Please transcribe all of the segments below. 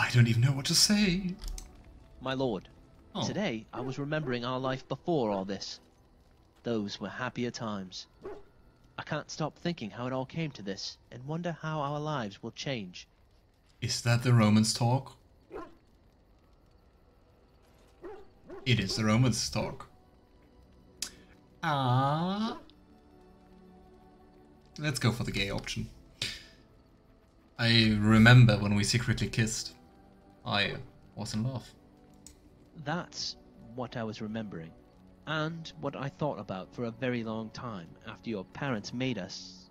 I don't even know what to say. My lord, today I was remembering our life before all this. Those were happier times. I can't stop thinking how it all came to this, and wonder how our lives will change. Is that the Romans talk? It is the Romans talk. Let's go for the gay option. I remember when we secretly kissed. I was in love. That's what I was remembering, and what I thought about for a very long time after your parents made us.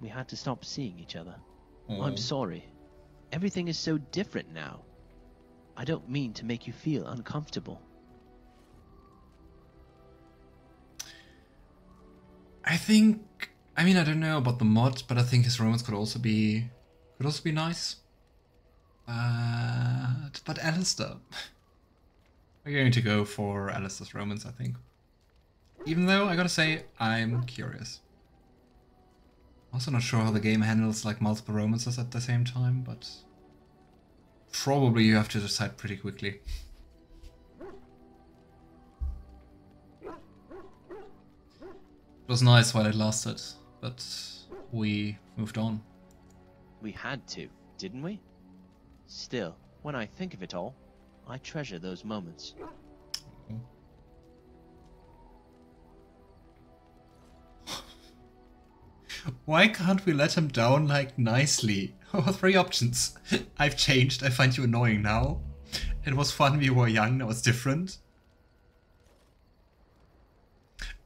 We had to stop seeing each other. I'm sorry. Everything is so different now. I don't mean to make you feel uncomfortable. I mean, I don't know about the mod, but I think his romance could also be nice. But Alistair. We're going to go for Alistair's romance, I think. Even though, I gotta say, I'm curious. Also not sure how the game handles like multiple romances at the same time, but probably you have to decide pretty quickly. It was nice while it lasted, but we moved on. We had to, didn't we? Still, when I think of it all, I treasure those moments. Why can't we let him down, like, nicely? Oh, 3 options. I've changed, I find you annoying now. It was fun, we were young, now it's different.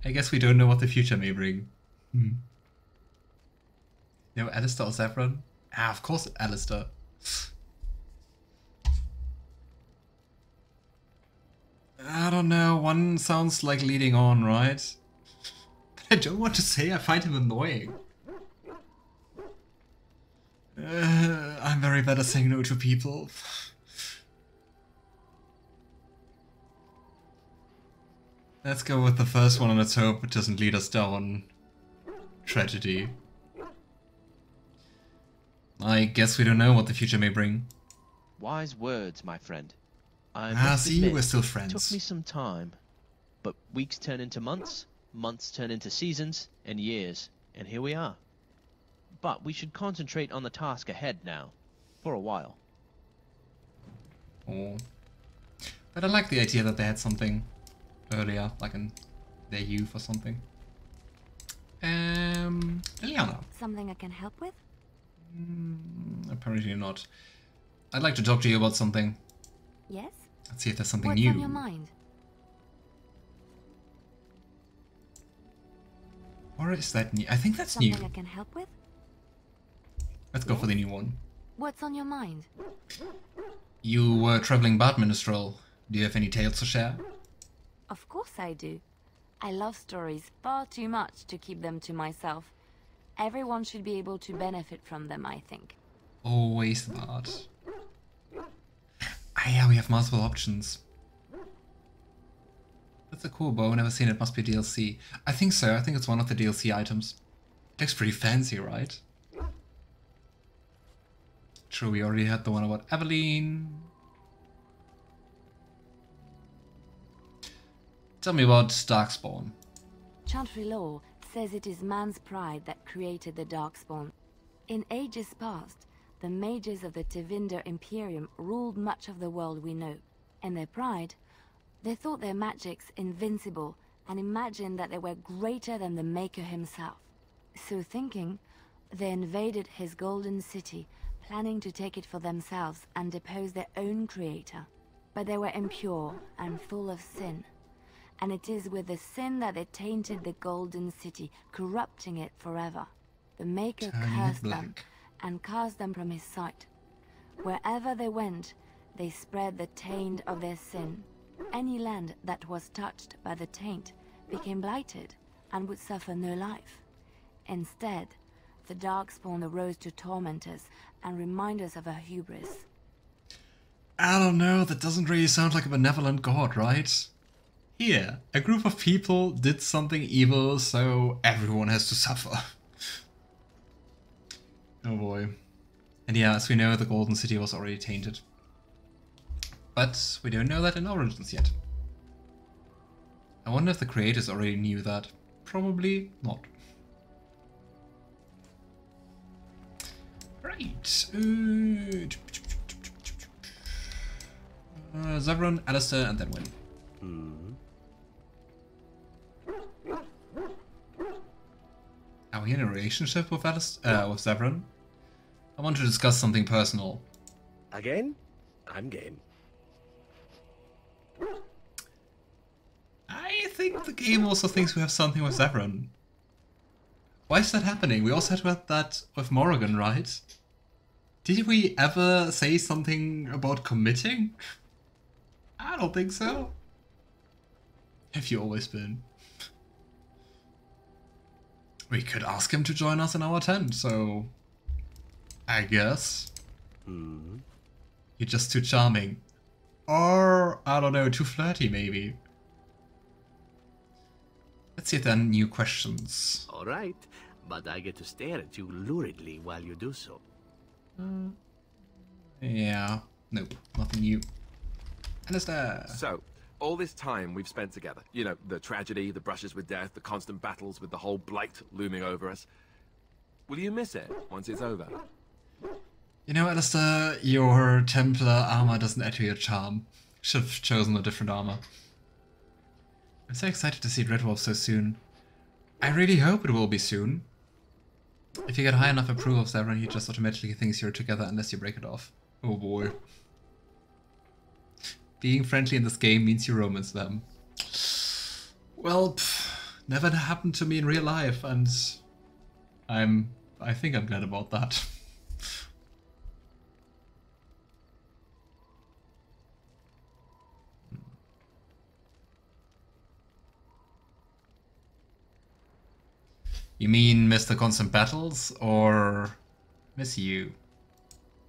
I guess we don't know what the future may bring. No, Alistair or Zevran? Ah, of course Alistair. I don't know, one sounds like leading on, right? But I don't want to say I find him annoying. I'm very bad at saying no to people. Let's go with the first one and let's hope it doesn't lead us down tragedy. I guess we don't know what the future may bring. Wise words, my friend. See, we're still friends. It took me some time, but weeks turn into months, months turn into seasons, and years, and here we are. But we should concentrate on the task ahead now, for a while. Oh. But I like the idea that they had something earlier, like in their youth or something. Leliana. Something I can help with? Apparently not. I'd like to talk to you about something. Yes? Let's see if there's something What's new. on your mind? Or is that new? I think that's Something new. I can help with? Let's go for the new one. What's on your mind? You were traveling bard minstrel. Do you have any tales to share? Of course I do. I love stories far too much to keep them to myself. Everyone should be able to benefit from them, I think. Always the bard. Ah yeah, we have multiple options. That's a cool bow, never seen it, must be DLC. I think so, I think it's one of the DLC items. Looks pretty fancy, right? True, we already had the one about Evelyn. Tell me about Darkspawn. Chantry law says it is man's pride that created the Darkspawn. In ages past, the mages of the Tevinder Imperium ruled much of the world we know. In their pride, they thought their magics invincible and imagined that they were greater than the Maker himself. So thinking, they invaded his golden city, planning to take it for themselves and depose their own creator. But they were impure and full of sin. And it is with the sin that they tainted the golden city, corrupting it forever. The Maker cursed them and cast them from his sight. Wherever they went, they spread the taint of their sin. Any land that was touched by the taint became blighted and would suffer no life. Instead, the Darkspawn arose to torment us and remind us of our hubris. I don't know, that doesn't really sound like a benevolent god, right? Here, a group of people did something evil, so everyone has to suffer. Oh boy. And yeah, as we know, the Golden City was already tainted. But we don't know that in Origins yet. I wonder if the creators already knew that. Probably not. Right. Zevran, Alistair, and then Wynne. Are we in a relationship with with Zevran? I want to discuss something personal. Again? I'm game. I think the game also thinks we have something with Zevran. Why is that happening? We also had that with Morrigan, right? Did we ever say something about committing? I don't think so. Have you always been? We could ask him to join us in our tent, so... I guess. You're just too charming. Or, I don't know, too flirty maybe. Let's see if there are new questions. Alright, but I get to stare at you luridly while you do so. Yeah, nope, nothing new. Alistair. So, all this time we've spent together, you know, the tragedy, the brushes with death, the constant battles with the whole blight looming over us. Will you miss it once it's over? You know, Alistair, your Templar armor doesn't add to your charm. Should have chosen a different armor. I'm so excited to see Red Wolf so soon. I really hope it will be soon. If you get high enough approval of Zevran, he just automatically thinks you're together unless you break it off. Oh boy. Being friendly in this game means you romance them. Well, never happened to me in real life, and I think I'm glad about that. You mean Mr. Constant Battles, or miss you?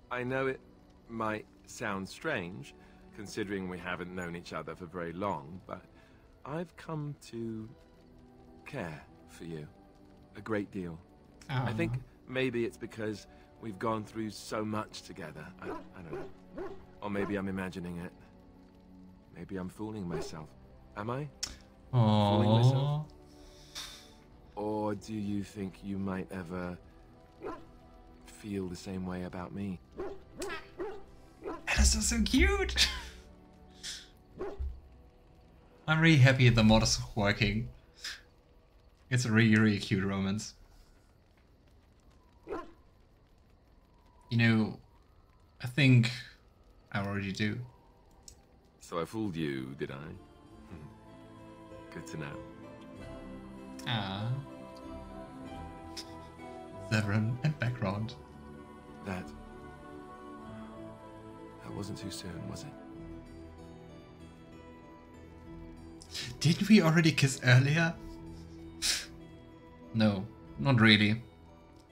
I know it might sound strange, considering we haven't known each other for very long, but I've come to care for you a great deal. I think maybe it's because we've gone through so much together. I don't know. Or maybe I'm imagining it. Maybe I'm fooling myself. Am I? Fooling myself? Or do you think you might ever feel the same way about me? Alistair's so cute! I'm really happy the mod is working. It's a really, really cute romance. You know, I think I already do. So I fooled you, did I? Good to know. Ah. Zevran and background. That wasn't too soon, was it? Didn't we already kiss earlier? No, not really.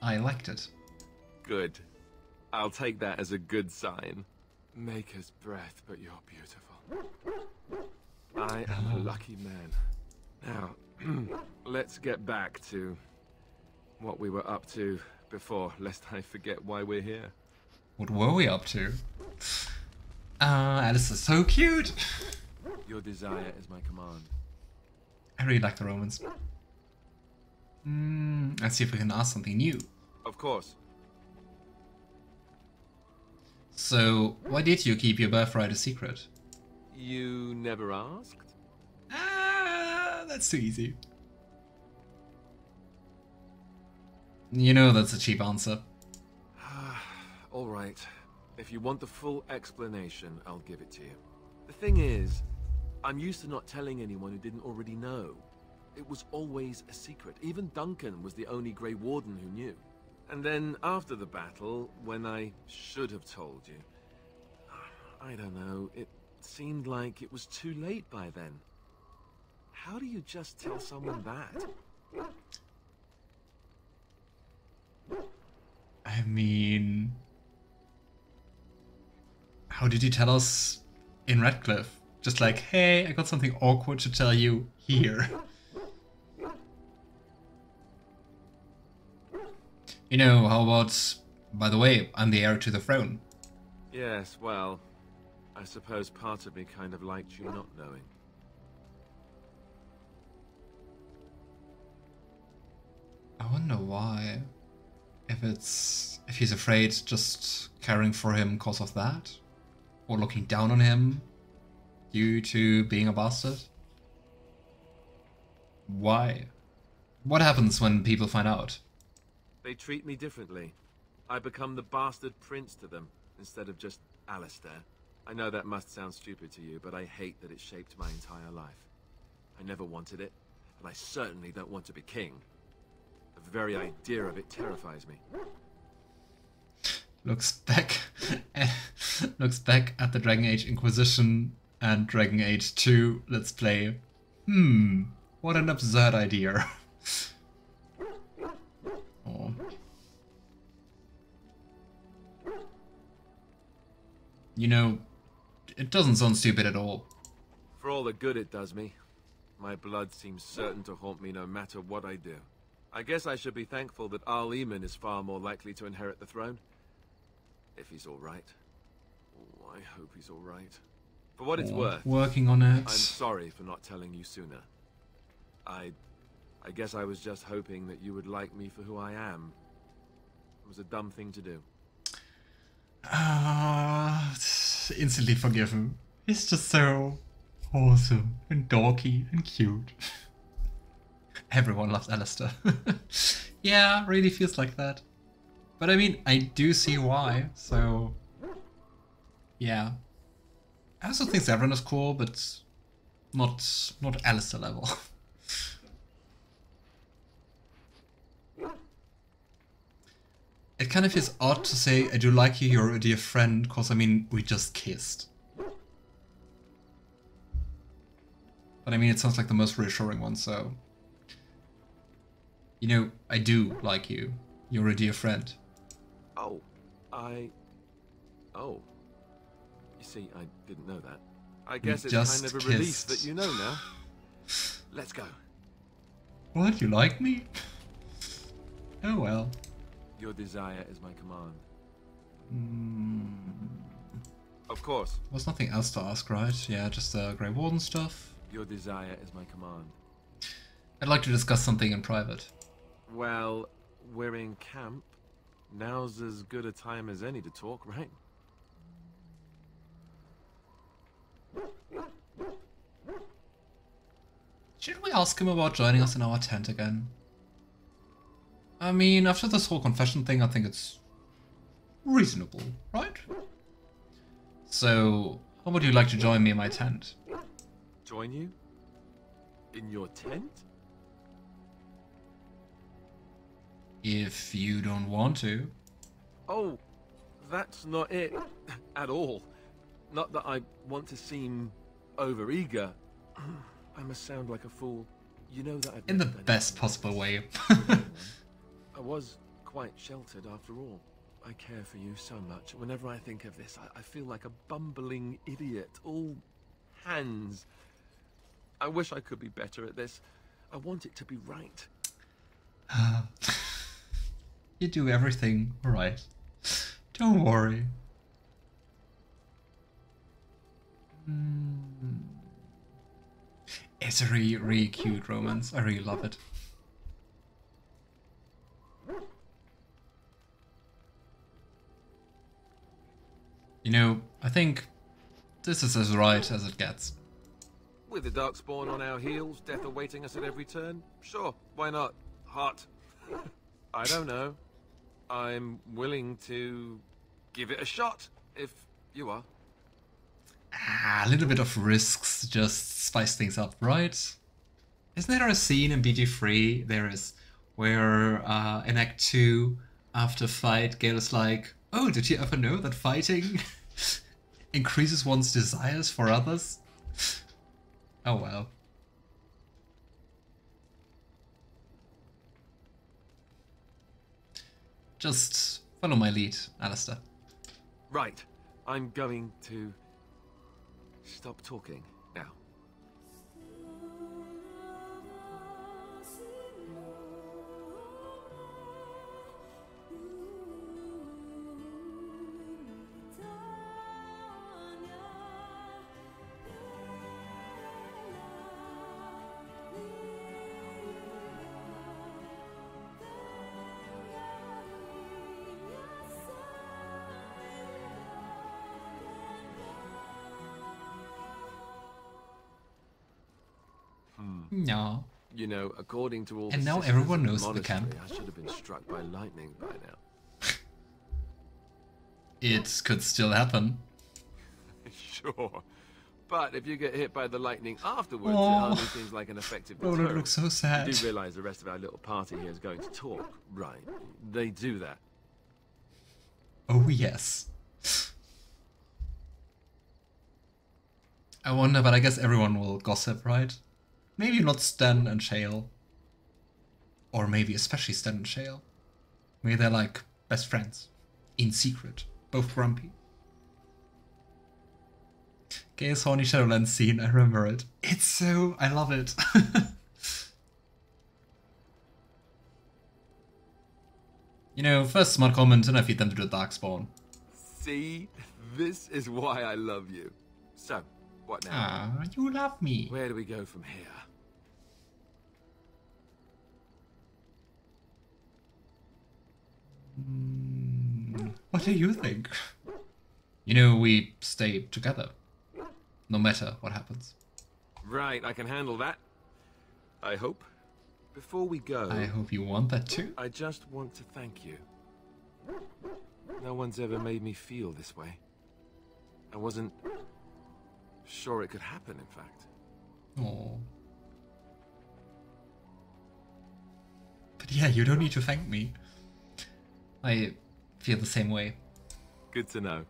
I liked it. Good. I'll take that as a good sign. Maker's breath, but you're beautiful. I am a lucky man. Now, let's get back to what we were up to before, lest I forget why we're here. What were we up to? Alice is so cute! Your desire is my command. I really like the romance. Let's see if we can ask something new. Of course. So, why did you keep your birthright a secret? You never asked? That's too easy. You know that's a cheap answer. All right. If you want the full explanation, I'll give it to you. The thing is, I'm used to not telling anyone who didn't already know. It was always a secret. Even Duncan was the only Grey Warden who knew. And then after the battle, when I should have told you, I don't know, it seemed like it was too late by then. How do you just tell someone that? I mean... How did you tell us in Redcliffe? Just like, hey, I got something awkward to tell you here. You know, how about By the way, I'm the heir to the throne. Yes, well, I suppose part of me kind of liked you not knowing. I wonder why. If he's afraid just caring for him because of that? Or looking down on him due to being a bastard? Why? What happens when people find out? They treat me differently. I become the bastard prince to them, instead of just Alistair. I know that must sound stupid to you, but I hate that it shaped my entire life. I never wanted it, and I certainly don't want to be king. The very idea of it terrifies me. Looks back at the Dragon Age Inquisition and Dragon Age 2 Let's Play. What an absurd idea. Oh. You know, it doesn't sound stupid at all. For all the good it does me, my blood seems certain to haunt me no matter what I do. I guess I should be thankful that Orzammer is far more likely to inherit the throne. If he's alright. Oh, I hope he's alright. For what it's worth, working on it. I'm sorry for not telling you sooner. I guess I was just hoping that you would like me for who I am. It was a dumb thing to do. Instantly forgiven. He's just so awesome and dorky and cute. Everyone loves Alistair. Yeah, really feels like that. But I mean, I do see why, so... Yeah. I also think Zevran is cool, but not Alistair level. It kind of feels odd to say, I do like you, you're a dear friend, because I mean, we just kissed. But I mean, it sounds like the most reassuring one, so... You know, I do like you. You're a dear friend. Oh, Oh. You see, I didn't know that. I guess it's kind of a relief that you know now. Let's go. What, you like me? Oh well. Your desire is my command. Of course. There's nothing else to ask, right? Yeah, just the Grey Warden stuff. Your desire is my command. I'd like to discuss something in private. Well, we're in camp. Now's as good a time as any to talk, right? Should we ask him about joining us in our tent again? I mean, after this whole confession thing, I think it's reasonable, right? So, how would you like to join me in my tent? Join you? In your tent? If you don't want to. Oh, that's not it at all. Not that I want to seem overeager. I must sound like a fool. You know that I've In the never done best anything possible way. I was quite sheltered after all. I care for you so much. Whenever I think of this, I feel like a bumbling idiot. All hands. I wish I could be better at this. I want it to be right. You do everything right. Don't worry. It's a really, really cute romance. I really love it. You know, I think this is as right as it gets. With the Darkspawn on our heels, death awaiting us at every turn, sure, why not? Hot. I don't know. I'm willing to give it a shot, if you are. A little bit of risks just spice things up, right? Isn't there a scene in BG3 there is where in Act 2, after a fight, Gale is like, oh, did you ever know that fighting increases one's desires for others? Oh well. Just follow my lead, Alistair. Right. I'm going to stop talking now. No. You know, according to all And the now sisters everyone of the knows the monastery, camp. I should have been struck by lightning by now. It could still happen. Sure. But if you get hit by the lightning afterwards, Aw. it hardly seems like an effective deterrent. Roland looks so sad. You do realize the rest of our little party here is going to talk, right? They do that. Oh, yes. I wonder, but I guess everyone will gossip, right? Maybe not Sten and Shale. Or maybe especially Sten and Shale. Maybe they're like best friends. In secret. Both grumpy. Gay's horny Shadowlands scene, I remember it. It's so... I love it. You know, first smart comment and I feed them to the Darkspawn. See? This is why I love you. So, what now? Ah, you love me. Where do we go from here? What do you think? You know, we stay together. No matter what happens. Right, I can handle that. I hope. Before we go, I hope you want that too. I just want to thank you. No one's ever made me feel this way. I wasn't sure it could happen, in fact. Oh. But yeah, you don't need to thank me. I feel the same way. Good to know.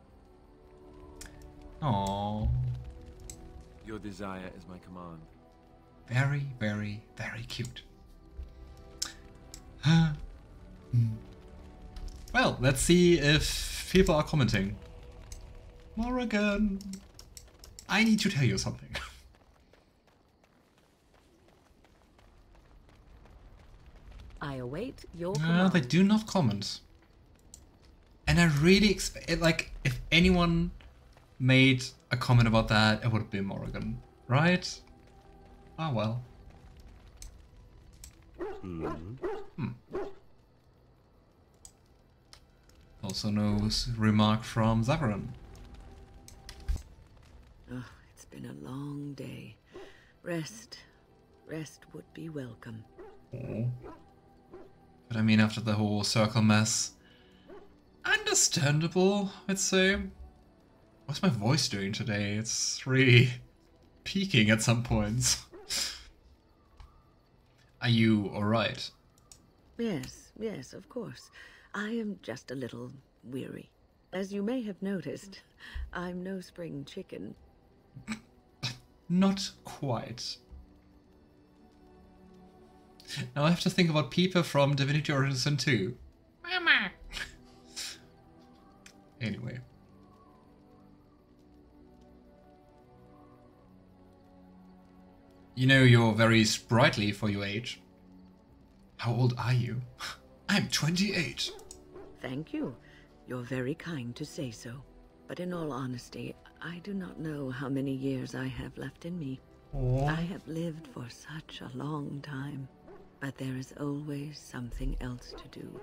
Oh. Your desire is my command. Very, very, very cute. Well, let's see if people are commenting. Morrigan, I need to tell you something. I await your No, command. they do not comment. And I really expect, like, if anyone made a comment about that, it would have been Morrigan, right? Ah, well. Also no remark from Zevran. Oh, it's been a long day. Rest would be welcome. Oh. But I mean, after the whole circle mess, understandable, I'd say. What's my voice doing today? It's really peaking at some points. Are you alright? Yes, of course. I am just a little weary. As you may have noticed, I'm no spring chicken. Not quite. Now I have to think about Peeper from Divinity Original Sin 2. Mama! Anyway. You know, you're very sprightly for your age. How old are you? I'm 28. Thank you. You're very kind to say so. But in all honesty, I do not know how many years I have left in me. Oh. I have lived for such a long time. But there is always something else to do.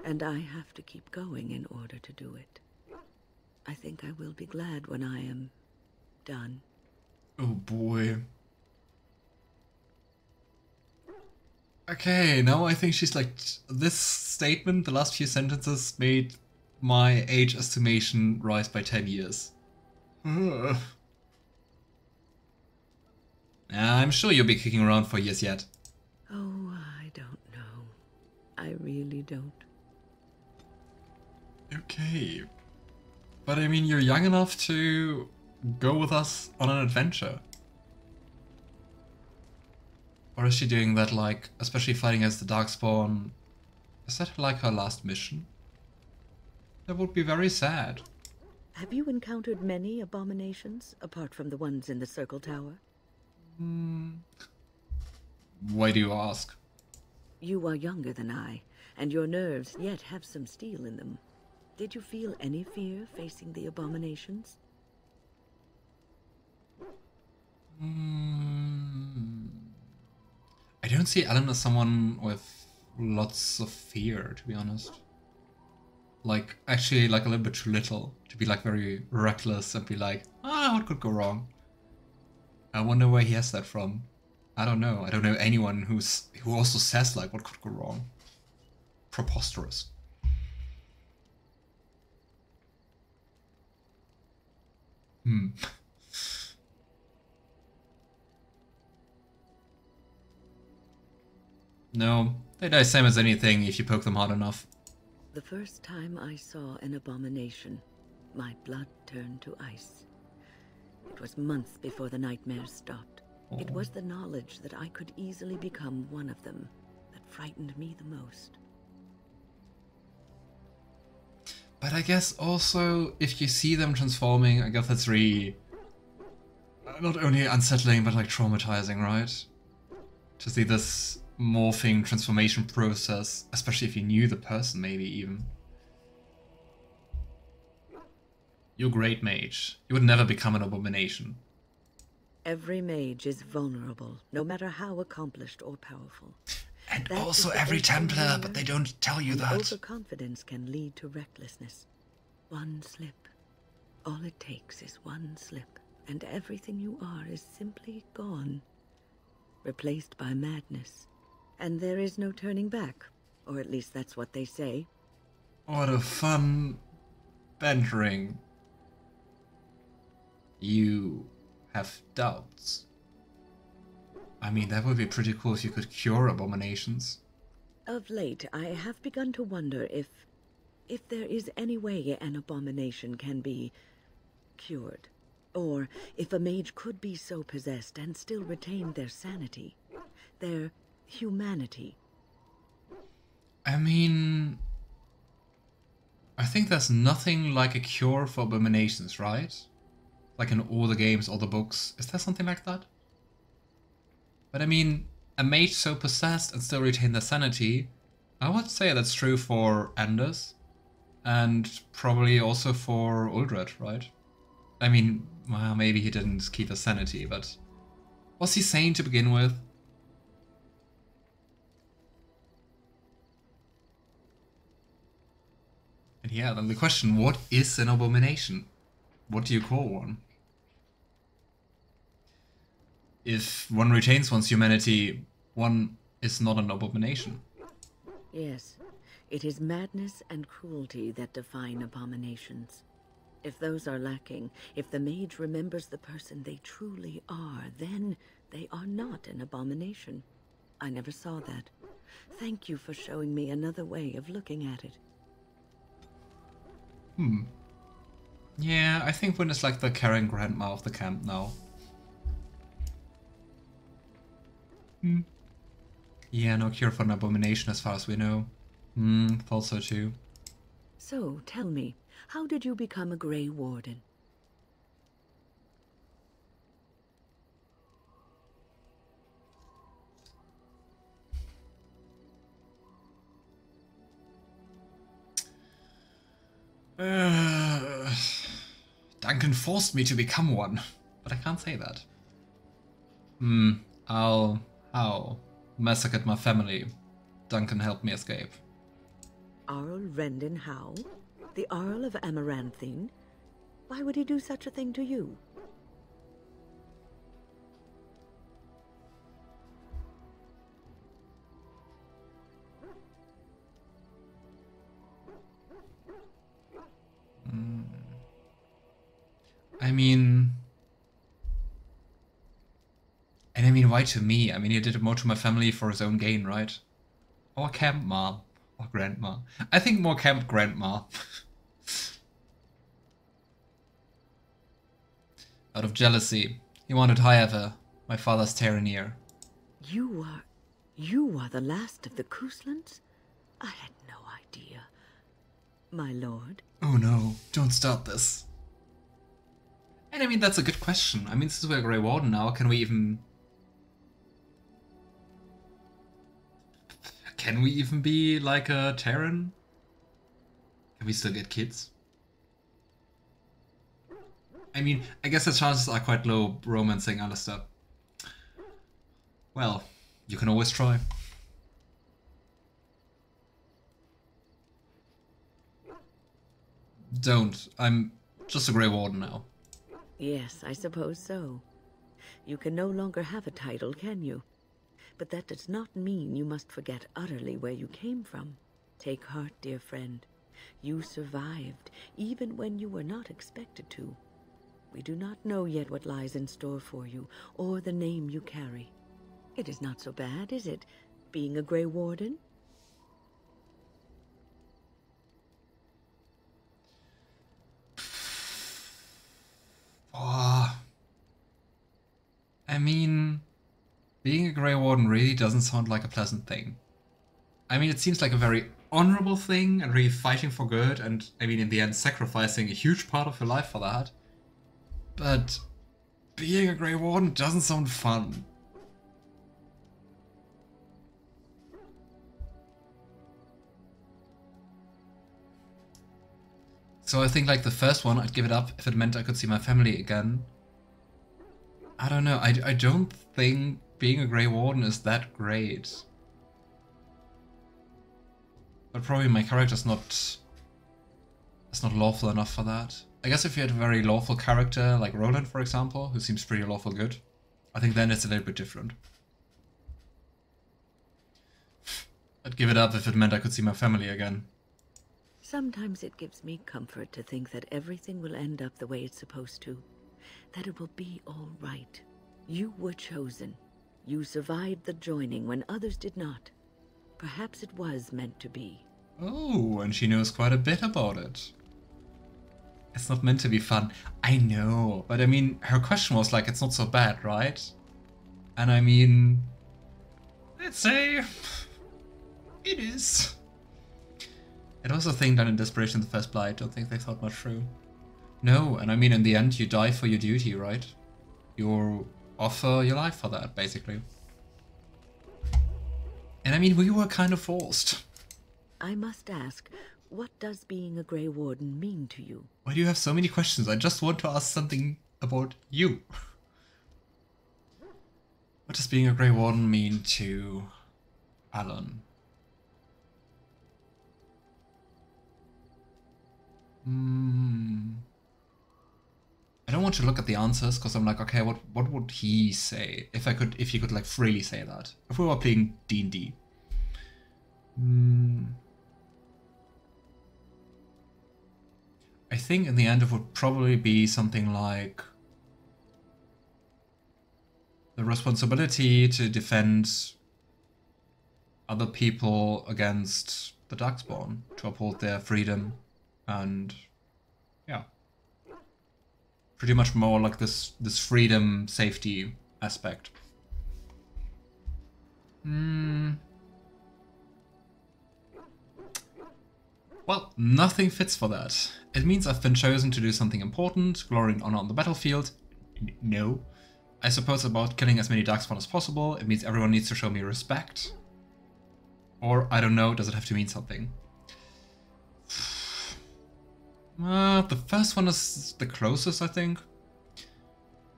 And I have to keep going in order to do it. I think I will be glad when I am done. Oh boy. Okay, now I think she's like, this statement, the last few sentences made my age estimation rise by 10 years. Ugh. I'm sure you'll be kicking around for years yet. Oh, I don't know. I really don't. Okay. But I mean, you're young enough to go with us on an adventure. Or is she doing that, like, especially fighting as the Darkspawn? Is that like her last mission? That would be very sad. Have you encountered many abominations, apart from the ones in the Circle Tower? Why do you ask? You are younger than I, and your nerves yet have some steel in them. Did you feel any fear facing the abominations? I don't see Alan as someone with lots of fear, to be honest. Like, actually, like a little bit too little to be like very reckless and be like, what could go wrong? I wonder where he has that from. I don't know. I don't know anyone who also says like what could go wrong. Preposterous. No, they die same as anything if you poke them hard enough. The first time I saw an abomination, my blood turned to ice. It was months before the nightmares stopped. It was the knowledge that I could easily become one of them that frightened me the most. But I guess also, if you see them transforming, I guess that's really not only unsettling, but like traumatizing, right? To see this morphing transformation process, especially if you knew the person, maybe even. You're a great mage. You would never become an abomination. Every mage is vulnerable, no matter how accomplished or powerful. And That also is the every best Templar, idea, but they don't tell you and that. overconfidence can lead to recklessness. One slip. All it takes is one slip, and everything you are is simply gone. Replaced by madness. And there is no turning back. Or at least that's what they say. What a fun bantering. You have doubts. I mean, that would be pretty cool if you could cure abominations. Of late, I have begun to wonder if there is any way an abomination can be cured. Or if a mage could be so possessed and still retain their sanity, their humanity. I mean, I think there's nothing like a cure for abominations, right? Like in all the games, all the books. Is there something like that? But I mean, a mage so possessed and still retain their sanity, I would say that's true for Anders. And probably also for Uldred, right? I mean, well, maybe he didn't keep his sanity, but was he sane to begin with? And yeah, then the question, what is an abomination? What do you call one? If one retains one's humanity, one is not an abomination. Yes, it is madness and cruelty that define abominations. If those are lacking, if the mage remembers the person they truly are, then they are not an abomination. I never saw that. Thank you for showing me another way of looking at it. Yeah, I think Wynne is like the caring grandma of the camp now. Yeah, no cure for an abomination as far as we know. Thought so too. So, tell me, how did you become a Grey Warden? Duncan forced me to become one, but I can't say that. How? Massacred my family. Duncan helped me escape. Arl Rendon Howe? The Arl of Amaranthine? Why would he do such a thing to you? I mean, why to me? I mean, he did it more to my family for his own gain, right? Or camp ma. Or grandma. I think more camp grandma. Out of jealousy. He wanted, however, my father's tyranny. You are the last of the Couslands? I had no idea. My lord? Oh no, don't start this. And I mean, that's a good question. I mean, since we're a Grey Warden now, can we even be like a Terran? Can we still get kids? I mean, I guess the chances are quite low romancing Alistair. Well, you can always try. Don't. I'm just a Grey Warden now. Yes, I suppose so. You can no longer have a title, can you? But that does not mean you must forget utterly where you came from. Take heart, dear friend. You survived, even when you were not expected to. We do not know yet what lies in store for you, or the name you carry. It is not so bad, is it, being a Grey Warden? Oh, I mean, being a Grey Warden really doesn't sound like a pleasant thing. I mean, it seems like a very honorable thing and really fighting for good, and I mean, in the end, sacrificing a huge part of your life for that. But being a Grey Warden doesn't sound fun. So I think like the first one, I'd give it up if it meant I could see my family again. I don't know, I don't think being a Grey Warden is that great. But probably my character's not lawful enough for that. I guess if you had a very lawful character, like Roland for example, who seems pretty lawful good, I think then it's a little bit different. I'd give it up if it meant I could see my family again. Sometimes it gives me comfort to think that everything will end up the way it's supposed to. That it will be all right. You were chosen. You survived the joining when others did not. Perhaps it was meant to be. Oh, and she knows quite a bit about it. It's not meant to be fun. I know, but I mean, her question was like, it's not so bad, right? And I mean, let's say it is. It was a thing done in desperation in the First Blight. Don't think they thought much through. No, and I mean, in the end, you die for your duty, right? You offer your life for that, basically. And I mean, we were kind of forced. I must ask, what does being a Grey Warden mean to you? Why do you have so many questions? I just want to ask something about you. What does being a Grey Warden mean to Alan? I don't want to look at the answers because I'm like, okay, what would he say if he could like freely say that? If we were playing D&D. I think in the end it would probably be something like the responsibility to defend other people against the Darkspawn, to uphold their freedom, and yeah, pretty much more like this freedom safety aspect. Well, nothing fits for that. It means I've been chosen to do something important, glory and honor on the battlefield. No. I suppose about killing as many Darkspawn as possible. It means everyone needs to show me respect. Or, I don't know, does it have to mean something? The first one is the closest, I think.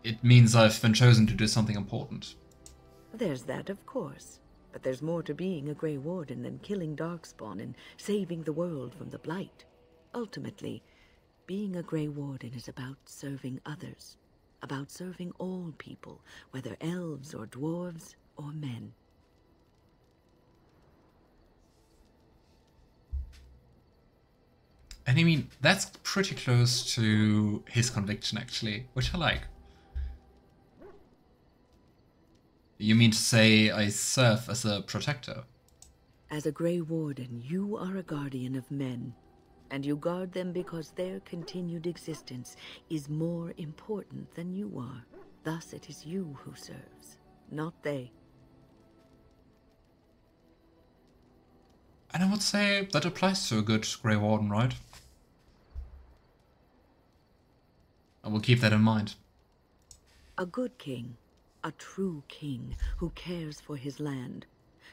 It means I've been chosen to do something important. There's that, of course. But there's more to being a Grey Warden than killing Darkspawn and saving the world from the Blight. Ultimately, being a Grey Warden is about serving others. About serving all people, whether elves or dwarves or men. And I mean, that's pretty close to his conviction, actually, which I like. You mean to say I serve as a protector? As a Grey Warden, you are a guardian of men, and you guard them because their continued existence is more important than you are. Thus it is you who serves, not they. And I would say that applies to a good Grey Warden, right? I will keep that in mind. A good king, a true king who cares for his land,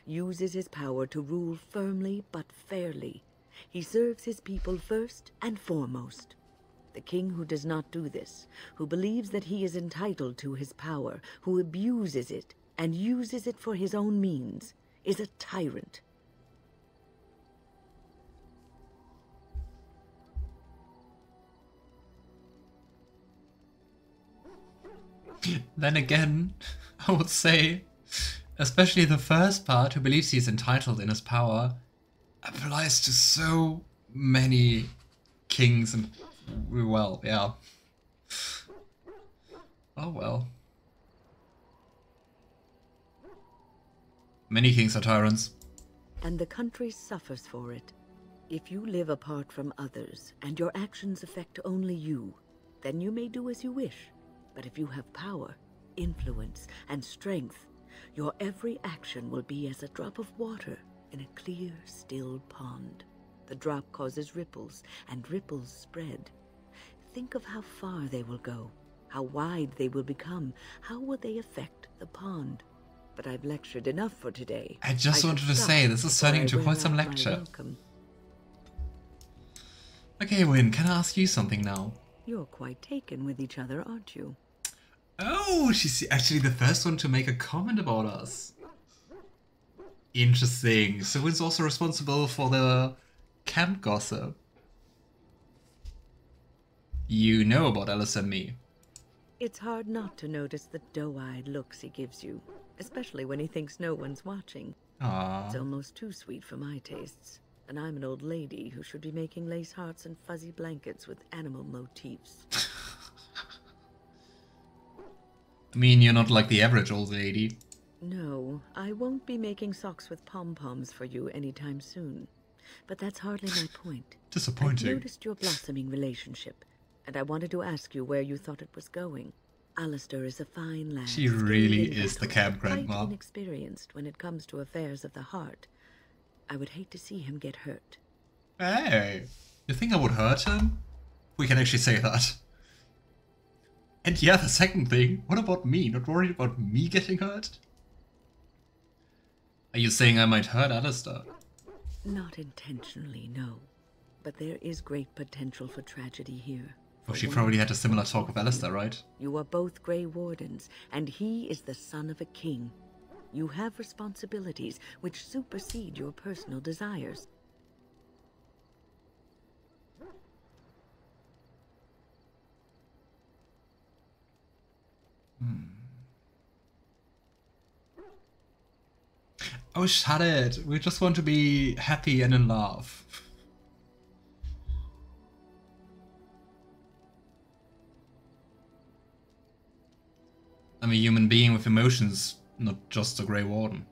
uses his power to rule firmly but fairly. He serves his people first and foremost. The king who does not do this, who believes that he is entitled to his power, who abuses it and uses it for his own means, is a tyrant. Then again, I would say, especially the first part, who believes he's entitled in his power, applies to so many kings and, well, yeah. Oh well. Many kings are tyrants. And the country suffers for it. If you live apart from others, and your actions affect only you, then you may do as you wish. But if you have power, influence, and strength, your every action will be as a drop of water in a clear, still pond. The drop causes ripples, and ripples spread. Think of how far they will go, how wide they will become, how will they affect the pond. But I've lectured enough for today. I just wanted to say, this is turning into quite some lecture. Okay, Wynne, can I ask you something now? You're quite taken with each other, aren't you? Oh, she's actually the first one to make a comment about us. Interesting. So Wynne's also responsible for the camp gossip. You know about Alistair and me. It's hard not to notice the doe-eyed looks he gives you, especially when he thinks no one's watching. Aww. It's almost too sweet for my tastes, and I'm an old lady who should be making lace hearts and fuzzy blankets with animal motifs. I mean, you're not like the average old lady. No, I won't be making socks with pom-poms for you anytime soon. But that's hardly my point. Disappointing. I noticed your blossoming relationship, and I wanted to ask you where you thought it was going. Alistair is a fine lad. She really is the camp grandma. Quite inexperienced when it comes to affairs of the heart. I would hate to see him get hurt. Hey, you think I would hurt him? We can actually say that. And yeah, the second thing, what about me? Not worried about me getting hurt? Are you saying I might hurt Alistair? Not intentionally, no. But there is great potential for tragedy here. Well, she probably had a similar talk with Alistair, right? You are both Grey Wardens, and he is the son of a king. You have responsibilities which supersede your personal desires. Oh, shut it. We just want to be happy and in love. I'm a human being with emotions, not just a Grey Warden.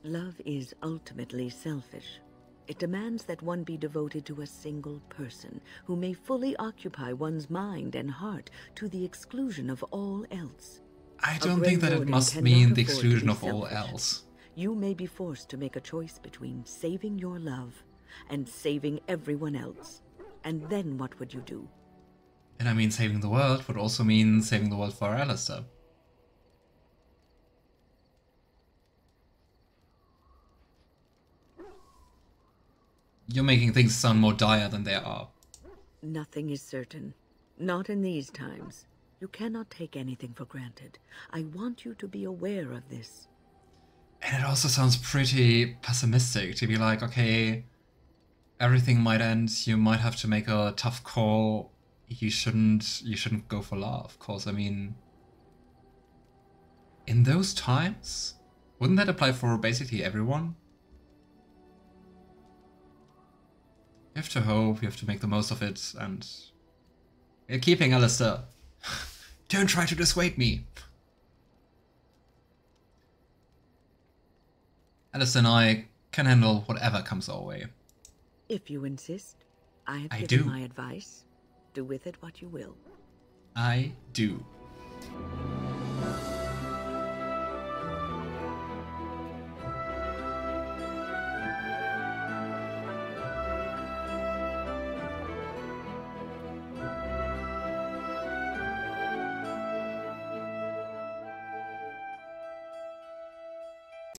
Love is ultimately selfish. It demands that one be devoted to a single person, who may fully occupy one's mind and heart to the exclusion of all else. I don't think that it must mean the exclusion of all else. You may be forced to make a choice between saving your love and saving everyone else. And then what would you do? And I mean, saving the world would also mean saving the world for Alistair. You're making things sound more dire than they are. Nothing is certain. Not in these times. You cannot take anything for granted. I want you to be aware of this. And it also sounds pretty pessimistic to be like, okay, everything might end, you might have to make a tough call. You shouldn't go for love. Of course, I mean, in those times, wouldn't that apply for basically everyone? You have to hope, you have to make the most of it, and you're keeping Alistair. Don't try to dissuade me. Alistair and I can handle whatever comes our way. If you insist, I have I given do. my advice. Do with it what you will. I do.